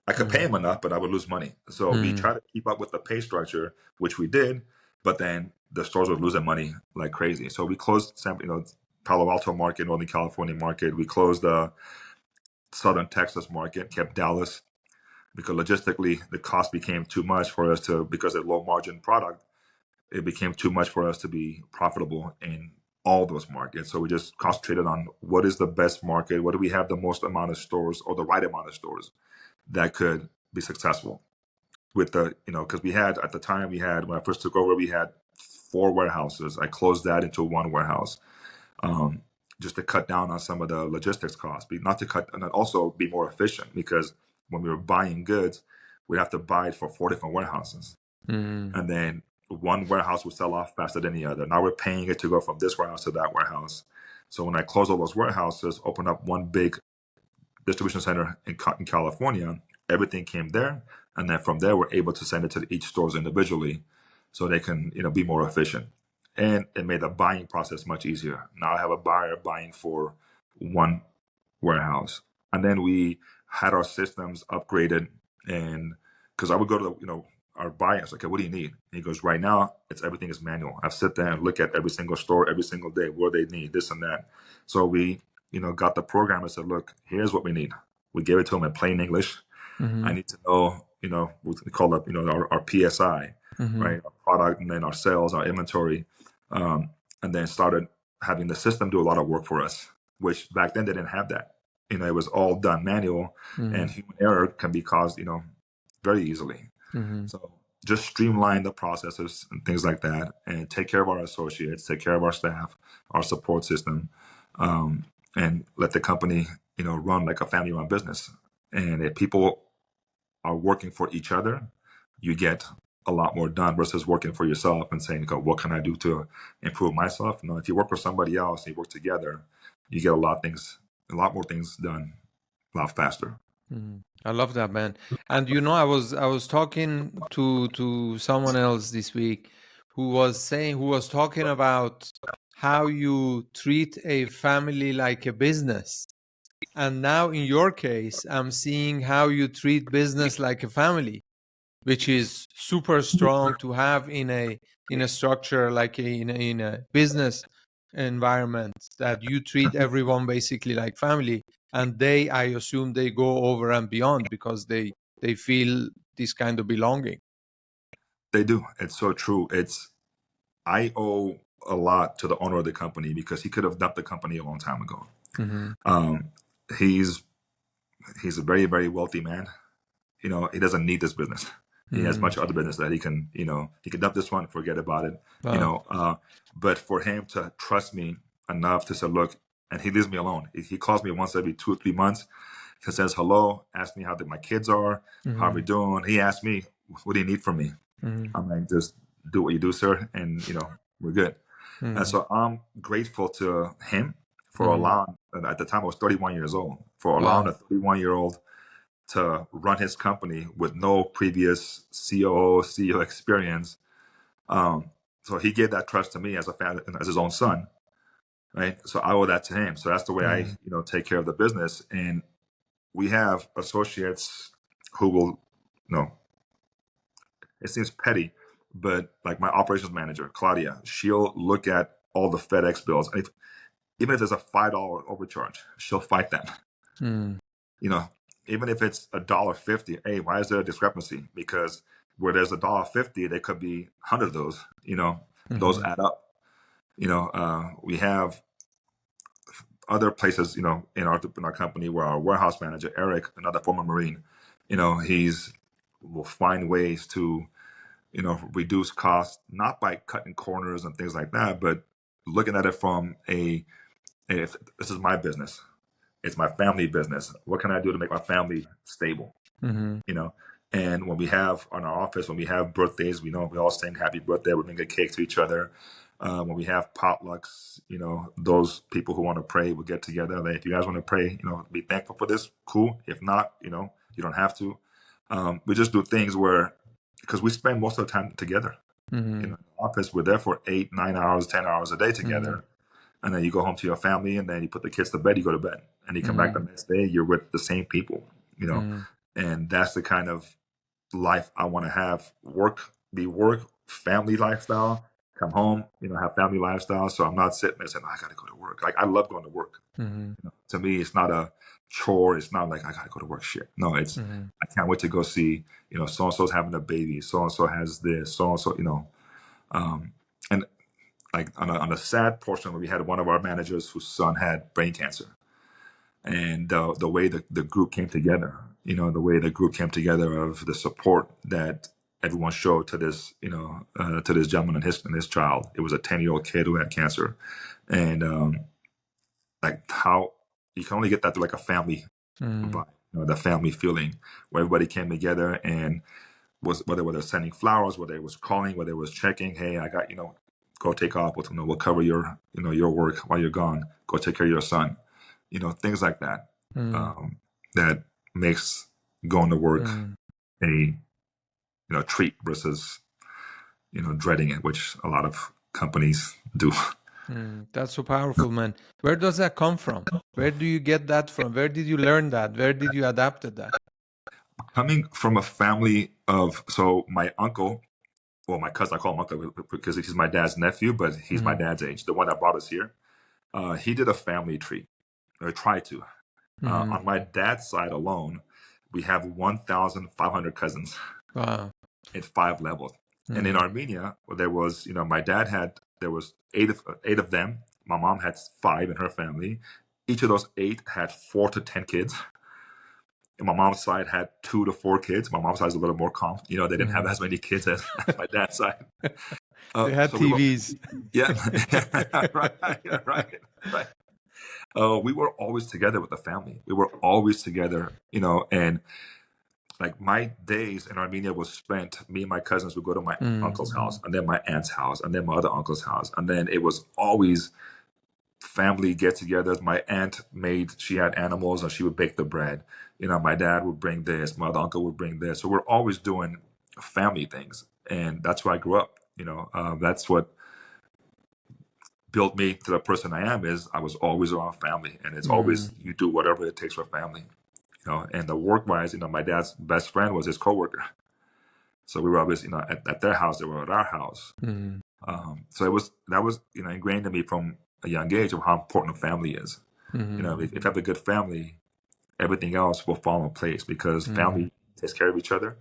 I could pay them enough, but I would lose money. So we try to keep up with the pay structure, which we did, but then the stores were losing money like crazy. So we closed, Palo Alto market, Northern California market. We closed the Southern Texas market, kept Dallas, because logistically the cost became too much for us because of low margin product. It became too much for us to be profitable in all those markets. So we just concentrated on what is the best market, what do we have the most amount of stores or the right amount of stores that could be successful with because we had, at the time, when I first took over, we had 4 warehouses. I closed that into 1 warehouse, just to cut down on some of the logistics costs, and also be more efficient, because when we were buying goods, we'd have to buy it for 4 different warehouses. And then one warehouse would sell off faster than the other. Now we're paying it to go from this warehouse to that warehouse. So when I closed all those warehouses, opened up one big distribution center in California, everything came there. And then from there, we're able to send it to each stores individually so they can, be more efficient. And it made the buying process much easier. Now I have a buyer buying for 1 warehouse. And then we had our systems upgraded, and because I would go to our buyer, okay, what do you need? And he goes, right now, everything is manual. I've sit there and look at every single store, every single day, what they need, this and that. So we, got the program and said, look, here's what we need. We gave it to him in plain English. I need to know, we call up, our PSI, right? Our product, and then our sales, our inventory, and then started having the system do a lot of work for us, which back then they didn't have that. It was all done manual, and human error can be caused, very easily. So just streamline the processes and things like that, and take care of our associates, take care of our staff, our support system, and let the company, run like a family-run business. And if people are working for each other, you get a lot more done versus working for yourself and saying, what can I do to improve myself? If you work for somebody else and you work together, you get a lot more things done a lot faster. I love that, man. And I was talking to someone else this week who was talking about how you treat a family like a business. And now in your case, I'm seeing how you treat business like a family, which is super strong to have in a structure like in a business environment, that you treat everyone basically like family, and I assume they go over and beyond because they feel this kind of belonging. They do. It's so true. I owe a lot to the owner of the company because he could have dumped the company a long time ago. Mm-hmm. He's a very, very wealthy man. He doesn't need this business. He has much other business that he can dump this one, forget about it. Wow. But for him to trust me enough to say, look, and he leaves me alone. He calls me once every 2 or 3 months. He says hello, asks me how my kids are, how are we doing. He asks me, what do you need from me? Mm-hmm. I'm like, just do what you do, sir, and we're good. And so I'm grateful to him for allowing. And at the time, I was 31 years old. For allowing Wow. a 31-year-old to run his company with no previous COO, CEO experience. So he gave that trust to me as a family, as his own son, right? So I owe that to him. So that's the way I, take care of the business. And we have associates who will, it seems petty, but like my operations manager, Claudia, she'll look at all the FedEx bills. And even if there's a $5 overcharge, she'll fight that. Even if it's $1.50, hey, why is there a discrepancy? Because where there's $1.50, there could be 100 of those. Those add up. We have other places, in our company where our warehouse manager, Eric, another former Marine, will find ways to, reduce costs, not by cutting corners and things like that, but looking at it from if this is my business, it's my family business. What can I do to make my family stable? And when we have on our office, when we have birthdays, we all sing happy birthday. We bring a cake to each other. When we have potlucks, those people who want to pray will get together. Like, if you guys want to pray, be thankful for this, cool. If not, you don't have to. We just do things because we spend most of the time together. In the office, we're there for 8, 9 hours, 10 hours a day together. And then you go home to your family, and then you put the kids to bed, you go to bed. And you come back the next day, you're with the same people, And that's the kind of life I want to have. Work, family lifestyle. Come home, have family lifestyle. So I'm not sitting there saying, I got to go to work. Like, I love going to work. To me, it's not a chore. It's not like I got to go to work shit. No, it's I can't wait to go see, so-and-so's having a baby. So-and-so has this, so-and-so, and like on a sad portion where we had one of our managers whose son had brain cancer. And the way the group came together, of the support that everyone showed to this, to this gentleman and his child. It was a 10-year-old kid who had cancer. And like, how you can only get that through like a family vibe, the family feeling where everybody came together and whether they're sending flowers, whether it was calling, whether it was checking, hey, I got, go take off, we'll cover your, your work while you're gone. Go take care of your son. Things like that. That makes going to work a treat versus dreading it, which a lot of companies do. That's so powerful, man. Where does that come from? Where do you get that from? Where did you learn that? Where did you adapt that? Coming from a family of, so my uncle, well, my cousin, I call him uncle because he's my dad's nephew, but he's my dad's age, the one that brought us here. He did a family tree, or tried to. On my dad's side alone, we have 1,500 cousins. Wow. In 5 levels. And in Armenia, there was, my dad there was eight of them. My mom had 5 in her family. Each of those 8 had 4 to 10 kids. And my mom's side had 2 to 4 kids. My mom's side is a little more calm. They didn't have as many kids as my dad's side. They had TVs. Right. We were always together with the family. We were always together, and like, my days in Armenia was spent, me and my cousins would go to my uncle's house, and then my aunt's house, and then my other uncle's house. And then it was always family get-togethers. My aunt she had animals, and she would bake the bread. My dad would bring this, my other uncle would bring this. So we're always doing family things. And that's where I grew up. That's what built me to the person I am, is I was always around family. And it's always, you do whatever it takes for family. And the work-wise, my dad's best friend was his coworker. So we were always, at their house, they were at our house. So that was ingrained in me from a young age of how important a family is. If you have a good family, everything else will fall in place because family takes care of each other.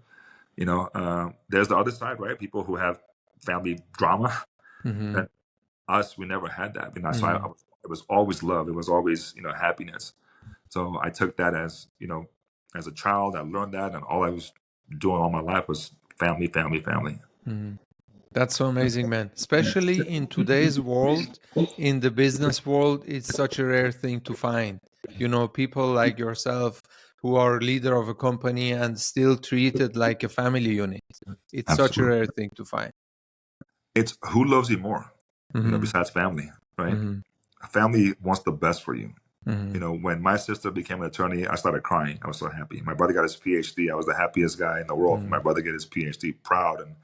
There's the other side, right? People who have family drama. Mm-hmm. And us, we never had that. So Mm-hmm. it was always love. It was always, happiness. So I took that as, as a child, I learned that, and all I was doing all my life was family, family, family. Mm-hmm. That's so amazing, man. Especially in today's world, in the business world, it's such a rare thing to find. People like yourself who are leader of a company and still treated like a family unit. It's such a Absolutely. rare thing to find. It's who loves you more, Mm-hmm. besides family, right? Mm-hmm. Family wants the best for you. Mm-hmm. When my sister became an attorney, I started crying. I was so happy. My brother got his PhD. I was the happiest guy in the world for my brother get his PhD, proud, and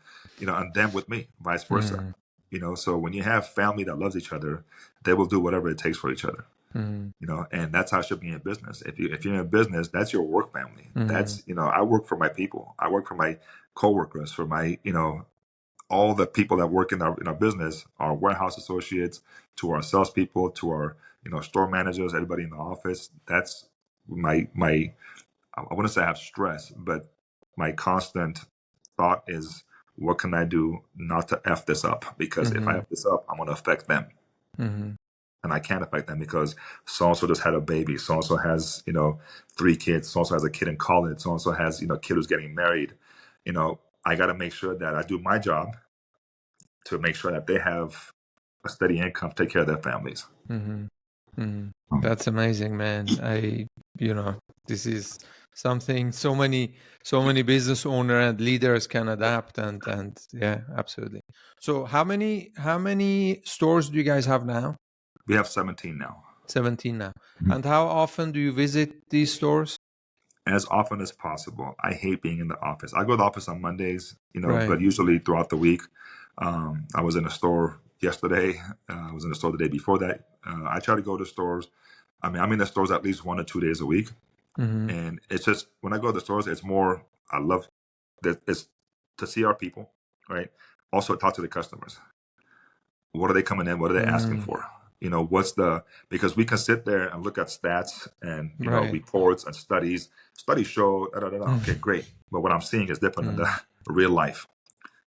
and them with me, vice versa. Mm-hmm. So when you have family that loves each other, they will do whatever it takes for each other. Mm-hmm. And that's how it should be in business. If you're in business, that's your work family. Mm-hmm. That's I work for my people. I work for my coworkers, for my all the people that work in our business, our warehouse associates, to our salespeople, to our store managers, everybody in the office. That's my I wouldn't say I have stress, but my constant thought is, what can I do not to f this up? Because if I Mm-hmm. f this up, I'm going to affect them, Mm-hmm. and I can't affect them because so and so just had a baby, so and so has 3 kids, so and so has a kid in college, so and so has a kid who's getting married. I got to make sure that I do my job to make sure that they have a steady income to take care of their families. Mm-hmm. Mm-hmm. That's amazing, man. This is something so many business owner and leaders can adapt and yeah, absolutely. So how many stores do you guys have now? We have 17 now. 17 now. And how often do you visit these stores? As often as possible. I hate being in the office. I go to the office on Mondays, Right. but usually throughout the week. I was in a store yesterday. I was in the store the day before that. I try to go to stores. I mean, I'm in the stores at least 1 or 2 days a week. Mm-hmm. And it's just, when I go to the stores, it's more, I love that, it's to see our people, right? Also talk to the customers. What are they coming in? What are they asking Mm-hmm. for? Because we can sit there and look at stats and, Right. reports and studies. Studies show, da, da, da, da. Okay, great. But what I'm seeing is different than the real life,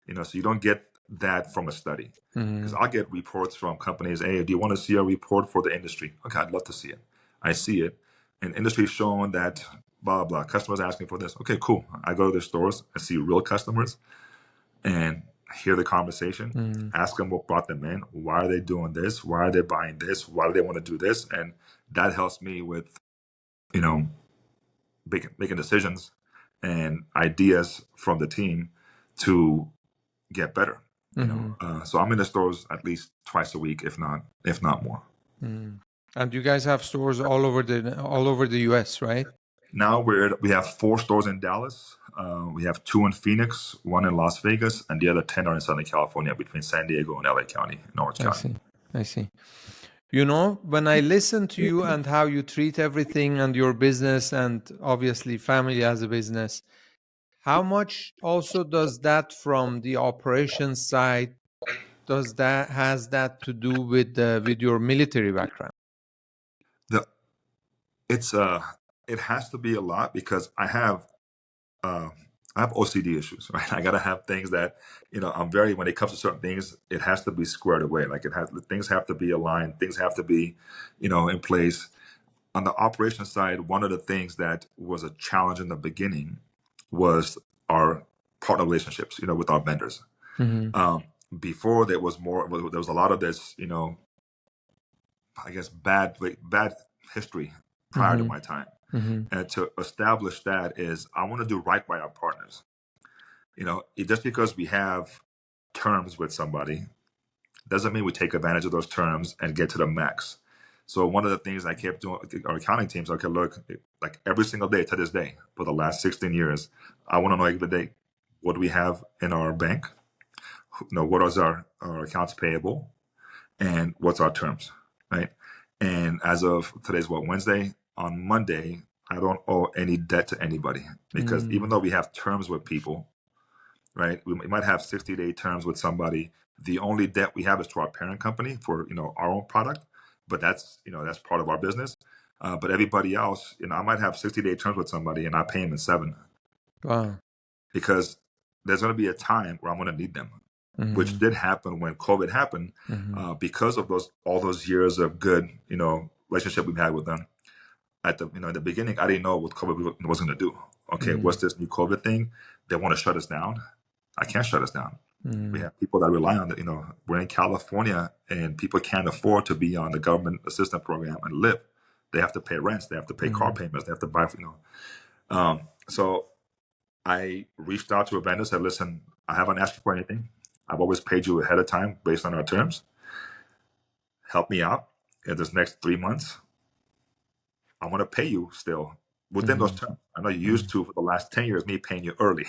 so you don't get that from a study. Mm-hmm. Because I'll get reports from companies. Hey, do you want to see a report for the industry? Okay, I'd love to see it. I see it. And industry is showing that blah, blah, customers asking for this. Okay, cool. I go to the stores and see real customers and hear the conversation, Mm-hmm. ask them what brought them in, why are they doing this, why are they buying this, why do they want to do this, and that helps me with you know making decisions and ideas from the team to get better. Mm-hmm. So I'm in the stores at least twice a week, if not more. Mm-hmm. And you guys have stores all over the US, right? Now we have 4 stores in Dallas. We have 2 in Phoenix, 1 in Las Vegas, and the other 10 are in Southern California, between San Diego and LA County, and Orange I County. see. I see. When I listen to you and how you treat everything and your business and obviously family as a business, how much also does that from the operations side has that to do with your military background? The it's it has to be a lot because uh, I have OCD issues, right? I gotta have things that I'm very, when it comes to certain things, it has to be squared away. Like things have to be aligned, things have to be in place. On the operations side, one of the things that was a challenge in the beginning was our partner relationships, with our vendors. Mm-hmm. Um, Before there was a lot of this, I guess bad history prior to Mm-hmm. my time. Mm-hmm. And to establish that is, I want to do right by our partners. Just because we have terms with somebody doesn't mean we take advantage of those terms and get to the max. So one of the things I kept doing with our accounting teams, okay, look, like every single day to this day for the last 16 years, I want to know every day, what do we have in our bank? What is our accounts payable, and what's our terms, right? And as of today's Wednesday, on Monday, I don't owe any debt to anybody, because Mm-hmm. even though we have terms with people, right? We might have 60-day terms with somebody. The only debt we have is to our parent company for our own product, but that's part of our business. But everybody else, I might have 60-day terms with somebody and I pay them in 7, Wow. because there's going to be a time where I'm going to need them. which did happen when COVID happened, because of all those years of good, relationship we've had with them. At the beginning, I didn't know what COVID was going to do. Okay, what's this new COVID thing? They want to shut us down. I can't shut us down. We have people that rely on it. We're in California, and people can't afford to be on the government assistance program and live. They have to pay rents. They have to pay car payments. They have to buy. So I reached out to a vendor, said, "Listen, I haven't asked you for anything. I've always paid you ahead of time based on our terms. Help me out in this next 3 months. I want to pay you still within those terms. I know you used to for the last 10 years, me paying you early,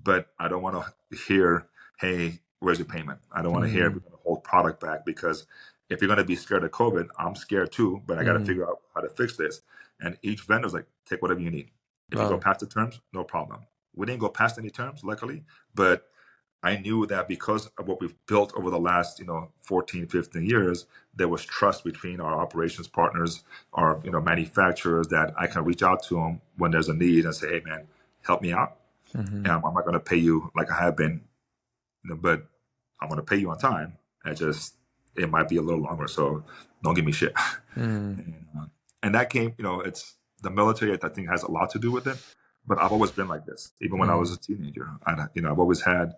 but I don't want to hear, hey, where's your payment? I don't want to hear we're going to hold product back, because if you're going to be scared of COVID, I'm scared too, but I got to figure out how to fix this." And each vendor's like, take whatever you need. If you go past the terms, no problem. We didn't go past any terms, luckily, but I knew that because of what we've built over the last, 14, 15 years, there was trust between our operations partners, our, manufacturers, that I can reach out to them when there's a need and say, hey, man, help me out. And I'm not going to pay you like I have been, but I'm going to pay you on time. It might be a little longer, so don't give me shit. And that came, it's the military, I think, has a lot to do with it. But I've always been like this, even when I was a teenager. I've always had,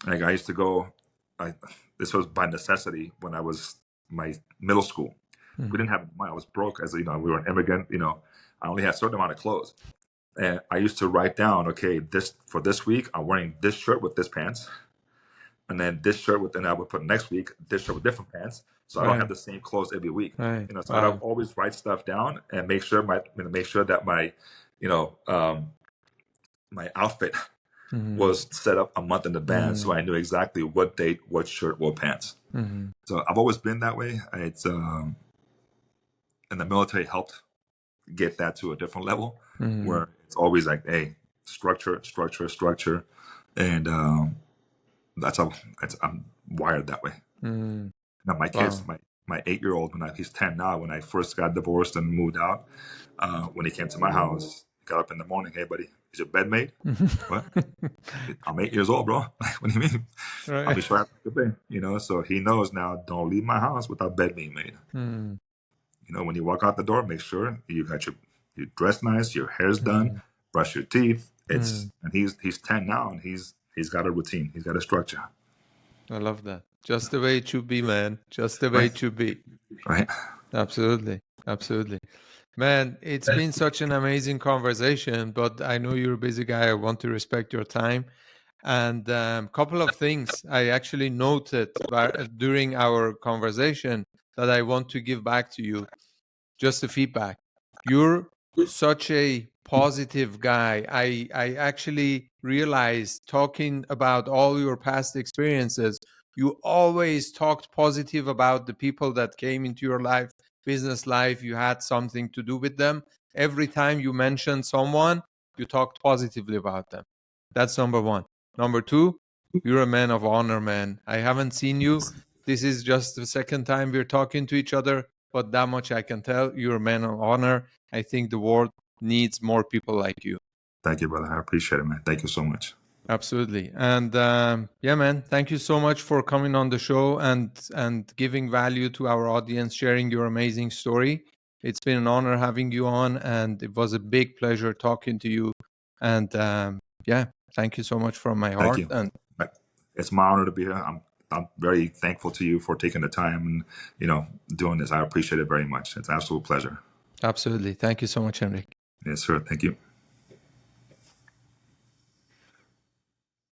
like, I used to go, this was by necessity when I was my middle school. We didn't have money. I was broke, as we were an immigrant. I only had a certain amount of clothes. And I used to write down, okay, for this week, I'm wearing this shirt with this pants. And then this shirt then I would put next week, this shirt with different pants. So I don't have the same clothes every week. So I'd always write stuff down and make sure that my, my outfit was set up a month in advance, so I knew exactly what date, what shirt, what pants. So I've always been that way. It's and the military helped get that to a different level, where it's always like, hey, structure, and I'm wired that way. Now my kids, my 8-year-old, he's 10 now. When I first got divorced and moved out, when he came to my house, he got up in the morning, hey buddy, is your bed made? What? I'm 8 years old, bro. What do you mean? I'll be sure I have to bed. So he knows now, don't leave my house without bed being made. When you walk out the door, make sure you got you dressed nice, your hair's done, brush your teeth. And he's 10 now, and he's got a routine. He's got a structure. I love that. Just the way it should be, man. Just the way it should be. Right. Absolutely. Man, it's been such an amazing conversation, but I know you're a busy guy. I want to respect your time. And a couple of things I actually noted during our conversation that I want to give back to you. Just the feedback. You're such a positive guy. I actually realized, talking about all your past experiences, you always talked positive about the people that came into your life, business life. You had something to do with them. Every time you mentioned someone, you talked positively about them. That's number one. Number two, you're a man of honor, man. I haven't seen you. This is just the second time we're talking to each other, but that much I can tell. You're a man of honor. I think the world needs more people like you. Thank you, brother. I appreciate it, man. Thank you so much. Absolutely. And yeah, man, thank you so much for coming on the show and giving value to our audience, sharing your amazing story. It's been an honor having you on, and it was a big pleasure talking to you. And yeah, thank you so much from my heart. Thank you. And it's my honor to be here. I'm very thankful to you for taking the time and, doing this. I appreciate it very much. It's an absolute pleasure. Absolutely. Thank you so much, Henrik. Yes, sir. Thank you.